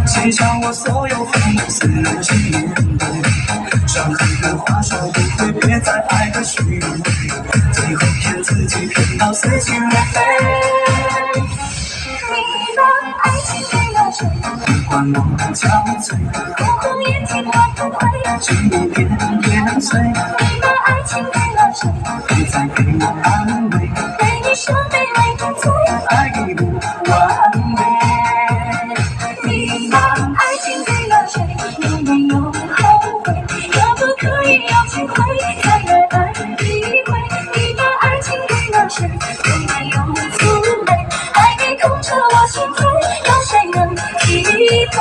卸下我所有烦恼，自然去面对。伤痕的话说不会，别再爱的虚伪，最后骗自己骗到撕心裂肺。你的爱情给了谁？不管我的憔悴，红红眼睛会不会？情路变变碎。你的爱情给了谁？别再给我安慰，对你说卑微的罪，爱已不完美。你的爱情给了谁？有没有后悔？可不可以有机会再来爱一回？你的爱情给了谁？有没有滋味？爱你痛彻我心扉，有谁能体会？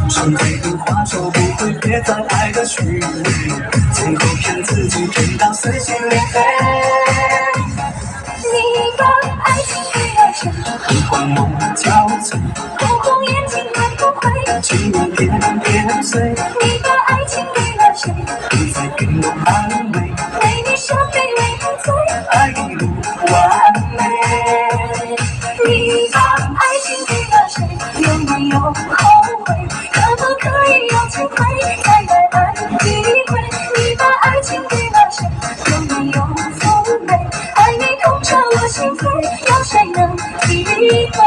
伤悲的话说不会，别再爱的虚伪，最后骗自己骗到撕心裂肺。你的爱情给了谁？不管我的憔悴，红红眼睛会不会？情路变变碎。你的爱情给了谁？别再给我安慰，为你受卑微的罪，爱已不完美。你的爱情给了谁？有没有后悔？可不可以有机会再来爱一回？你的爱情给了谁？有没有滋味？爱你痛彻我心扉，有谁能体会？